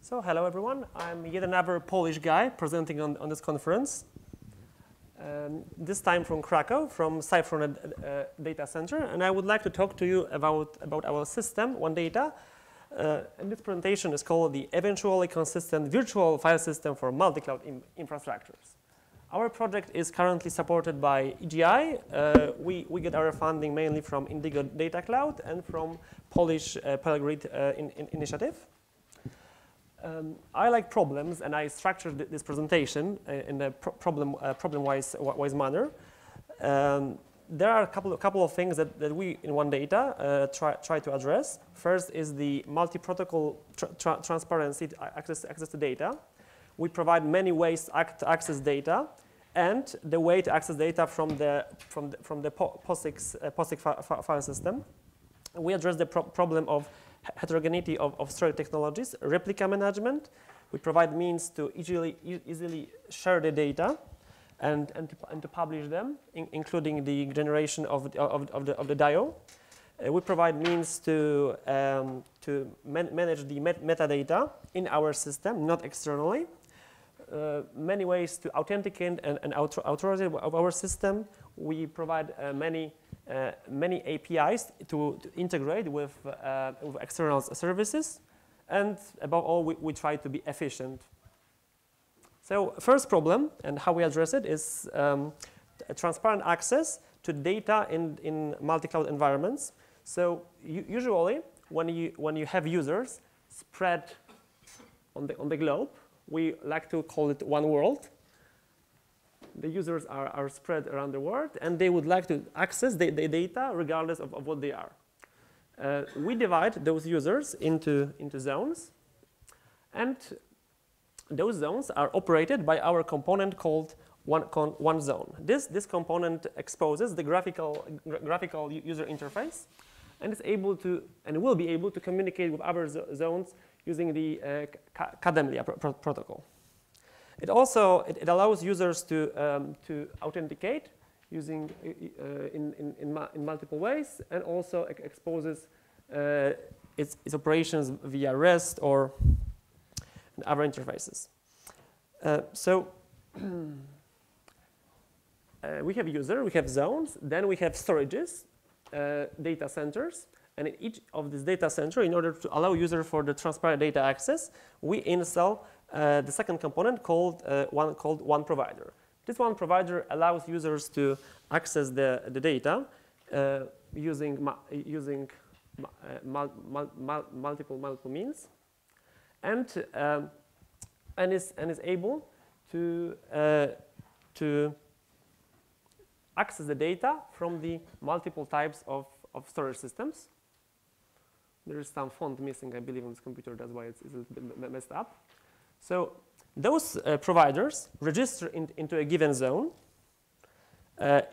So hello everyone, I'm yet another Polish guy presenting on this conference. This time from Krakow, from Cyfronet data center, and I would like to talk to you about our system, Onedata. And this presentation is called the Eventually Consistent Virtual File System for Multi-Cloud Infrastructures. Our project is currently supported by EGI. We get our funding mainly from Indigo Data Cloud and from Polish Pelgrid initiative. I like problems, and I structured this presentation in a problem-wise manner. There are a couple of things that we in Onedata try to address. First is the multi-protocol transparency, access to data. We provide many ways to access data, and the way to access data from the POSIX file system. We address the problem of heterogeneity of storage technologies, replica management. We provide means to easily share the data and to publish them, including the generation of the DIO. We provide means to manage the metadata in our system, not externally. Many ways to authenticate and authorize our system. We provide many APIs to integrate with external services, and above all, we try to be efficient. So first problem, and how we address it, is transparent access to data in multi-cloud environments. So usually, when you have users spread on the globe, we like to call it one world. The users are spread around the world, and they would like to access the data regardless of what they are. We divide those users into zones, and those zones are operated by our component called one zone. This component exposes the graphical user interface, and is able to and will be able to communicate with other zones using the Kademlia protocol. It allows users to authenticate using in multiple ways, and also exposes its operations via REST or other interfaces. We have user, we have zones, then we have storages, data centers. And in each of these data centers, in order to allow user for the transparent data access, we install the second component called one provider. This one provider allows users to access the data using multiple means, and is able to access the data from the multiple types of storage systems. There is some font missing, I believe, on this computer. That's why it's a little bit messed up. So those providers register into a given zone.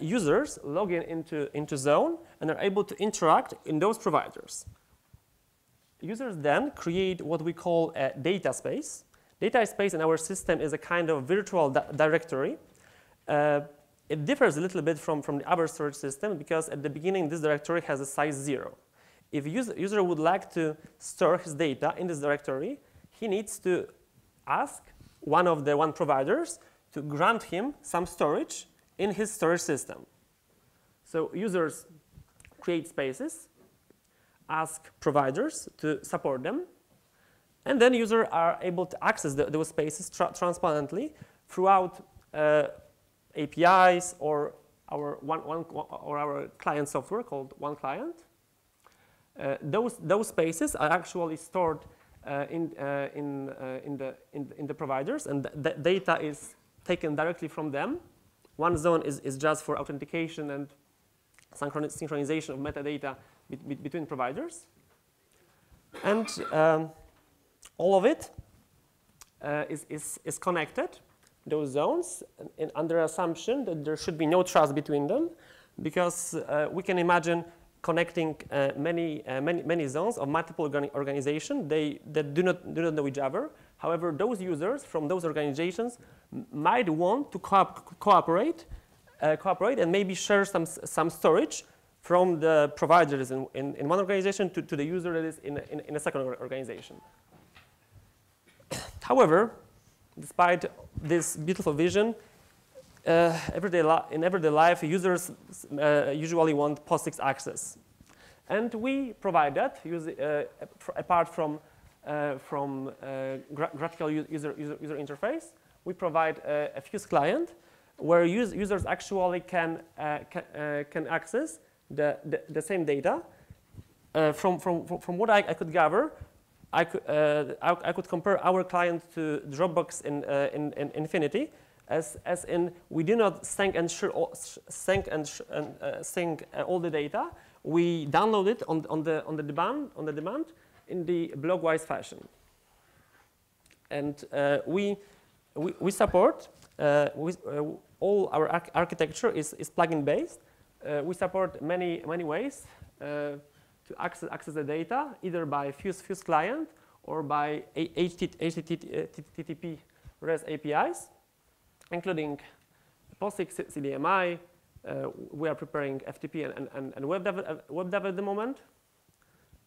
Users log into zone and are able to interact in those providers. Users then create what we call a data space. Data space in our system is a kind of virtual directory. It differs a little bit from the other storage system, because at the beginning this directory has a size 0. If a user would like to store his data in this directory, he needs to ask one of the providers to grant him some storage in his storage system. So users create spaces, ask providers to support them, and then users are able to access those spaces transparently throughout APIs or our client software called One Client. Those spaces are actually stored in the providers, and the data is taken directly from them. One zone is just for authentication and synchronization of metadata between providers, and all of it is connected. Those zones, under assumption that there should be no trust between them, because we can imagine connecting many zones of multiple organizations that do not know each other. However, those users from those organizations might want to cooperate and maybe share some storage from the providers in one organization to the user that is in a second organization. However, despite this beautiful vision, in everyday life, users usually want POSIX access. And we provide that, apart from graphical user interface. We provide a Fuse client where users actually can access the same data. From what I could gather, I could compare our client to Dropbox in Infinity, as in we do not sync all the data. We download it on the demand in the block-wise fashion, and we support all our architecture is plugin based. We support many ways to access the data, either by Fuse client or by HTTP REST APIs, including POSIX, CDMI. We are preparing FTP and WebDAV at the moment.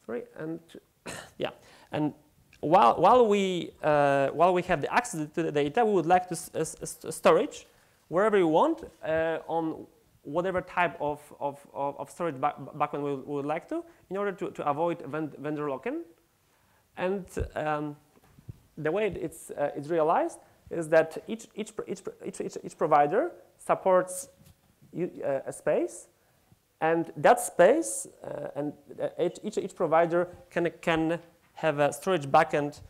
Sorry, and yeah, and while we have the access to the data, we would like to storage wherever you want on whatever type of storage backend we would like to, in order to avoid vendor lock-in. And the way it's realized is that each provider supports a space, and that space and each provider can have a storage backend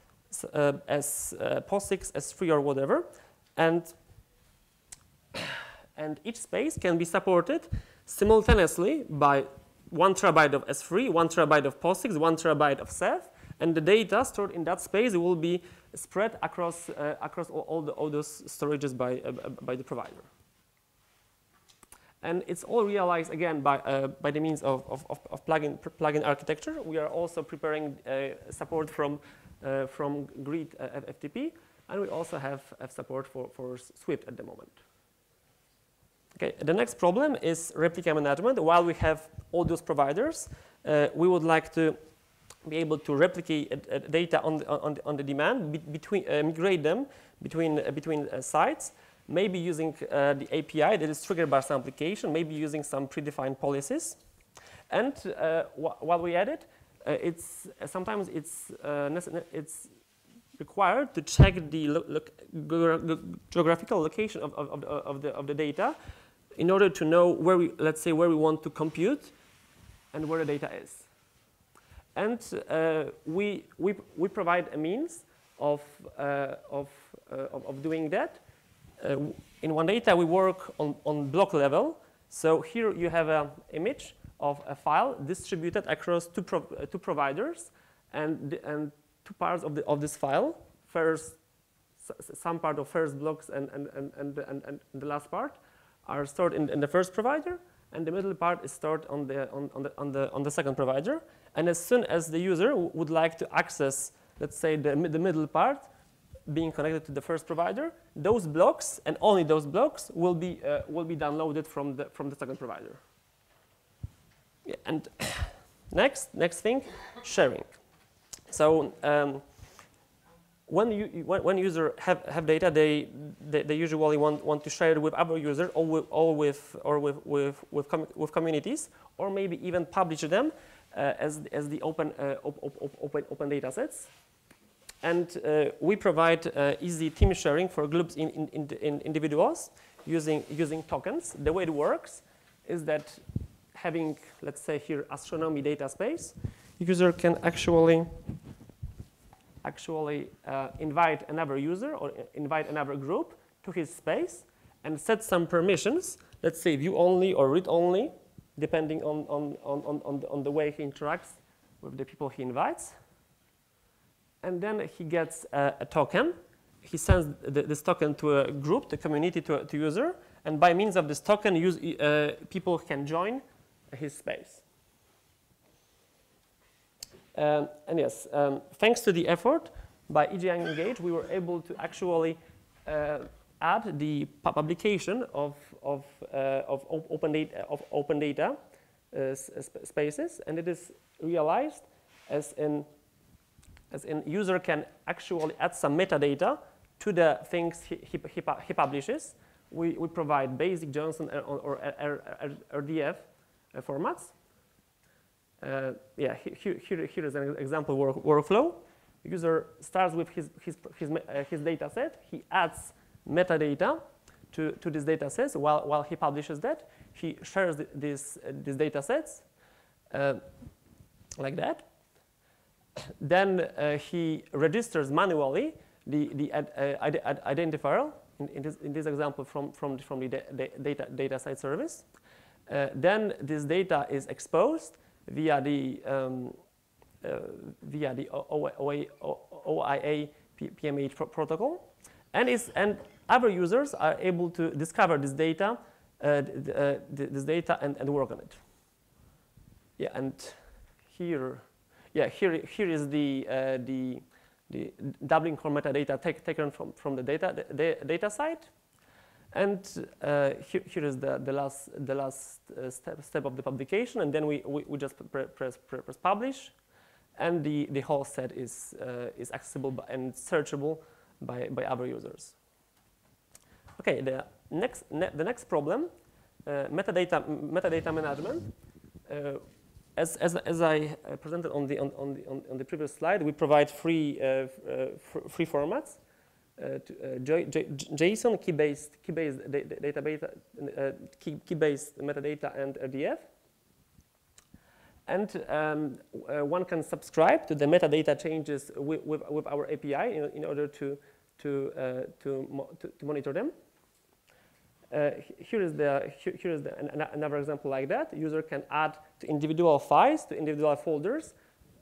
as POSIX, S3, or whatever, and each space can be supported simultaneously by 1 terabyte of S3, 1 terabyte of POSIX, 1 terabyte of Ceph, and the data stored in that space will be spread across all those storages by the provider. And it's all realized again by the means of plugin architecture. We are also preparing support from Grid FTP, and we also have support for Swift at the moment. Okay, the next problem is replica management. While we have all those providers, we would like to be able to replicate data on the demand, migrate them between sites, maybe using the API that is triggered by some application, maybe using some predefined policies. And while we add it, sometimes it's required to check the geographical location of the data in order to know where let's say where we want to compute and where the data is. And we provide a means of doing that. In Onedata, we work on block level. So here you have an image of a file distributed across two providers, and two parts of this file. First, some part of first blocks and the last part are stored in the first provider, and the middle part is stored on the second provider. And as soon as the user would like to access, let's say, the middle part being connected to the first provider, those blocks and only those blocks will be downloaded from the second provider. Yeah, and next thing, sharing. So when users have data, they usually want to share it with other users or with communities, or maybe even publish them as the open data sets. And we provide easy team sharing for groups in individuals using tokens. The way it works is that having, let's say here, astronomy data space, user can actually invite another user or invite another group to his space and set some permissions, let's say view only or read only, depending on the way he interacts with the people he invites. And then he gets a token. He sends this token to a group, the community, to user. And by means of this token, people can join his space. And yes, thanks to the effort by EGI Engage, we were able to actually add the publication of open data spaces, and it is realized as in as in user can actually add some metadata to the things he publishes. We provide basic JSON or RDF formats. Yeah, here is an example workflow. User starts with his data set. He adds metadata to this data set. While he publishes that, he shares these data sets like that. Then he registers manually the identifier in this example from the data side service. Then this data is exposed via the OIA PMH protocol, and other users are able to discover this data, and work on it. Yeah, and here is the doubling core metadata taken from the data side, and here is the last step of the publication, and then we just press publish, and the whole set is accessible and searchable by other users. Okay, the next problem, metadata management. As I presented on the previous slide, we provide free formats, JSON, key-based metadata, and RDF. And one can subscribe to the metadata changes with our API in order to monitor them. Here is another example like that. User can add to individual files, to individual folders,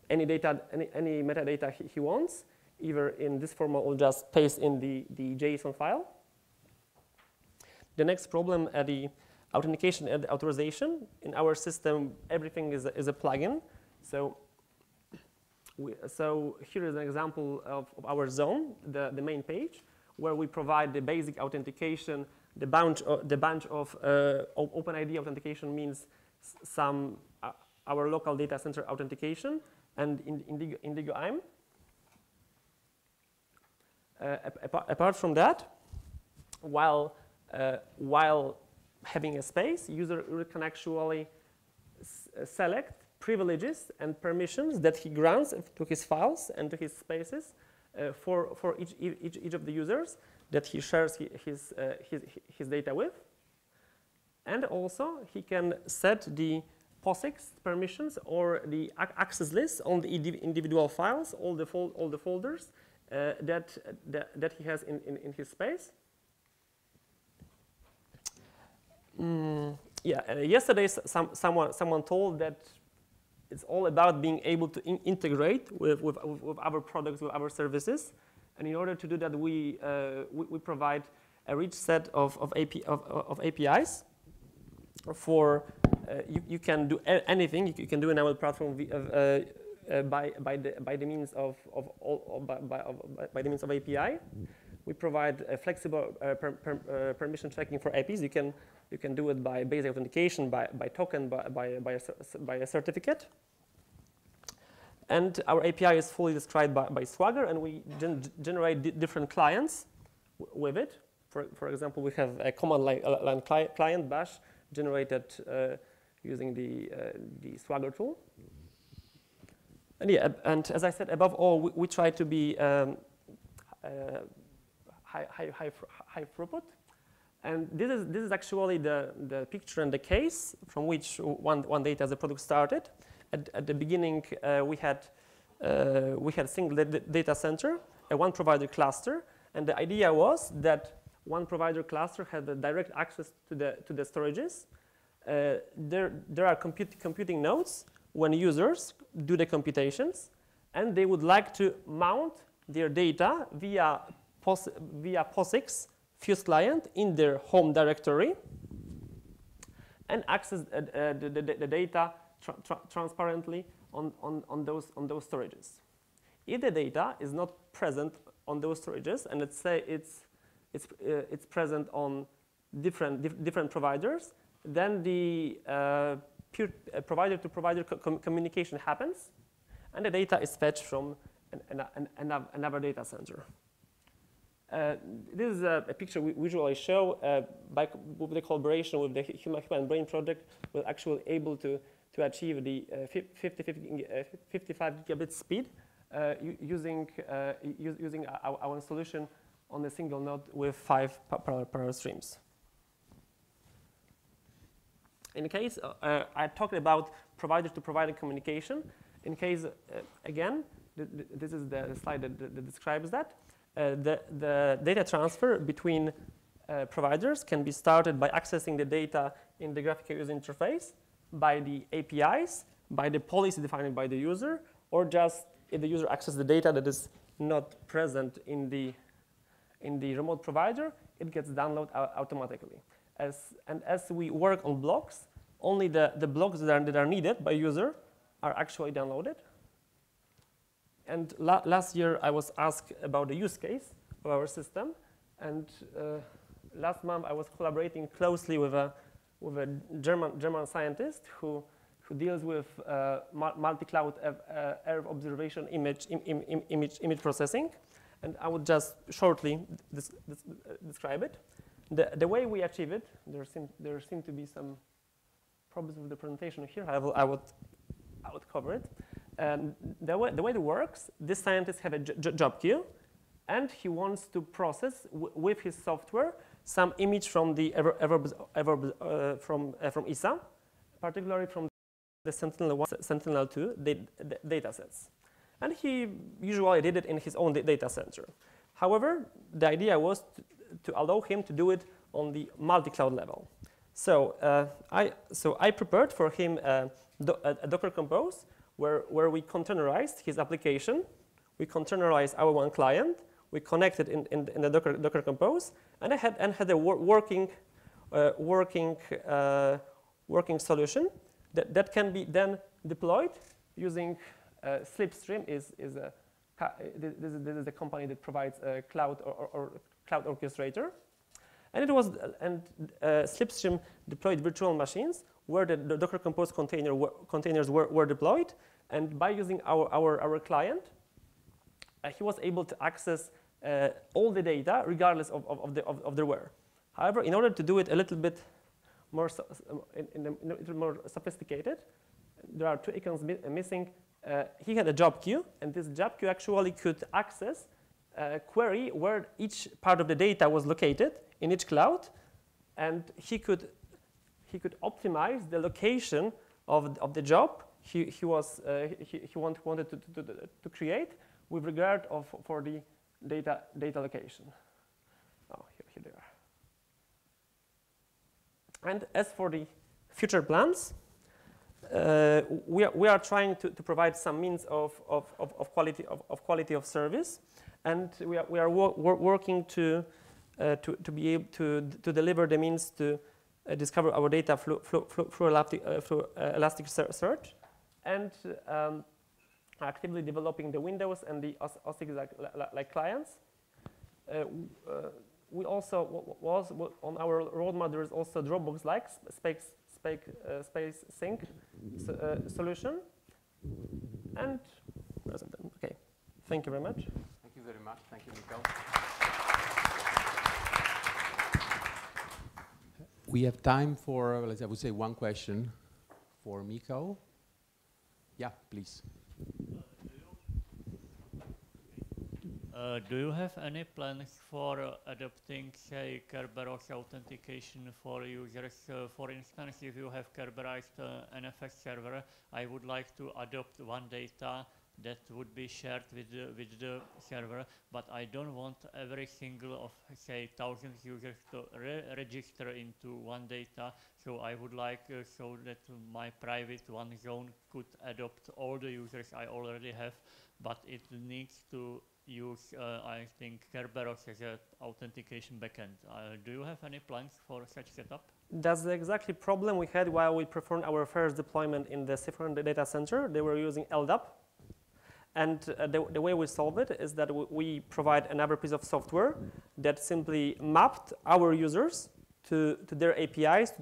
any metadata he wants, either in this format or just paste in the JSON file. The next problem, the authentication and authorization. In our system, everything is a plugin. So here is an example of our zone, the main page, where we provide the basic authentication. The bunch of OpenID authentication means some our local data center authentication, and Indigo IAM. Apart from that, while having a space, user can actually select privileges and permissions that he grants to his files and to his spaces for each of the users that he shares his data with. And also, he can set the POSIX permissions or the access list on the individual files, all the folders that he has in his space. Yesterday, someone told that it's all about being able to integrate with our products, with our services. And in order to do that, we provide a rich set of APIs. For you can do anything you can do in our platform by the means of API. We provide a flexible permission checking for APIs. You can do it by basic authentication, by token, by a certificate. And our API is fully described by Swagger, and we generate different clients with it. For example, we have a command line client, Bash, generated using the Swagger tool. And and as I said, above all, we try to be high throughput. And this is actually the picture and the case from which Onedata as a product started. At the beginning, we had a single data center, a one provider cluster, and the idea was that one provider cluster had the direct access to the storages. There are computing nodes when users do the computations, and they would like to mount their data via POSIX Fuse client in their home directory and access the data transparently on those storages. If the data is not present on those storages, and let's say it's present on different providers, then the provider-to-provider communication happens, and the data is fetched from another data center. This is a picture we usually show with the collaboration with the Human Brain Project. We're actually able to achieve the 55 gigabit speed using our solution on a single node with 5 parallel streams. In case I talked about provider-to-provider communication. In case again, this is the slide that describes that. The data transfer between providers can be started by accessing the data in the graphical user interface, by the APIs, by the policy defined by the user, or just if the user accesses the data that is not present in the remote provider, it gets downloaded automatically. As we work on blocks, only the blocks that are needed by user are actually downloaded. And last year, I was asked about the use case of our system. And last month, I was collaborating closely with a German scientist who deals with multi-cloud Earth observation image processing. And I would just shortly describe it. The way we achieve it, there seem to be some problems with the presentation here. I would cover it. The way it works, this scientist has a job queue, and he wants to process with his software some image from the from ESA, particularly from the Sentinel-1, Sentinel-2 data sets. And he usually did it in his own data center. However, the idea was to allow him to do it on the multi-cloud level. So I prepared for him a Docker Compose where we containerized his application, we containerized our one client, we connected in the Docker Compose, and I had a working solution that can be then deployed using Slipstream. This is the company that provides a cloud or cloud orchestrator. And Slipstream deployed virtual machines where the Docker Compose containers were deployed. And by using our client, he was able to access all the data regardless of the where. However, in order to do it a little bit more sophisticated, there are 2 icons missing. He had a job queue, and this job queue actually could access a query where each part of the data was located in each cloud, and he could optimize the location of the job he wanted to create with regard for the data location. Oh, here they are. And as for the future plans, we are trying to provide some means of quality of service, and we are working to be able to deliver the means to discover our data through Elasticsearch, and actively developing the Windows and the OS like clients. We also on our roadmap there is also Dropbox-like space sync solution. And okay, thank you very much. Thank you very much. Thank you, Michal. We have time for, I would say, one question for Michal. Yeah, please. Do you have any plans for adopting, say, Kerberos authentication for users? For instance, if you have Kerberized NFS server, I would like to adopt Onedata that would be shared with the server, but I don't want every single of, say, 1,000 users to register into Onedata. So I would like so that my private one zone could adopt all the users I already have, but it needs to use, I think, Kerberos as an authentication backend. Do you have any plans for such setup? That's the exactly problem we had while we performed our first deployment in the Cypher data center. They were using LDAP. And the way we solve it is that we provide another piece of software that simply mapped our users to their APIs,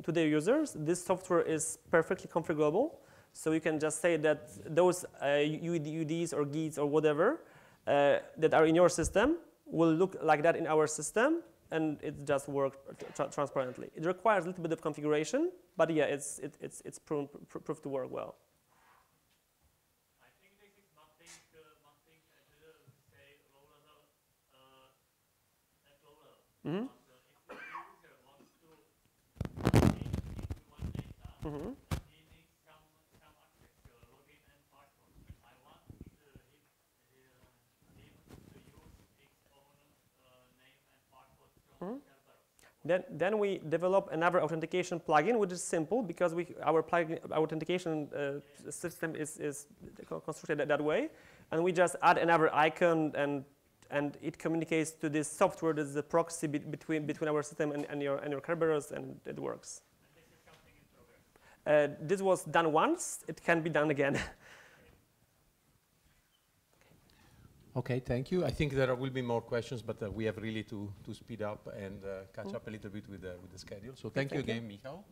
to their users. This software is perfectly configurable. So you can just say that those UDs or GIDs or whatever that are in your system will look like that in our system, and it just works transparently. It requires a little bit of configuration, but yeah, it's proved to work well. I think this is one thing at say low level, at low level. Mm-hmm. But if the user wants to log into one data, Mm-hmm. he needs some access, login and password. I want him to use his own name and password from Kerberos. Then we develop another authentication plugin, which is simple because our authentication system is constructed that way, and we just add another icon, and it communicates to this software that is the proxy between our system and your Kerberos, and it works. And this is something in progress. This was done once; it can be done again. Okay, thank you. I think there will be more questions, but we have really to speed up and catch up a little bit with the schedule. So thank you again, Michal.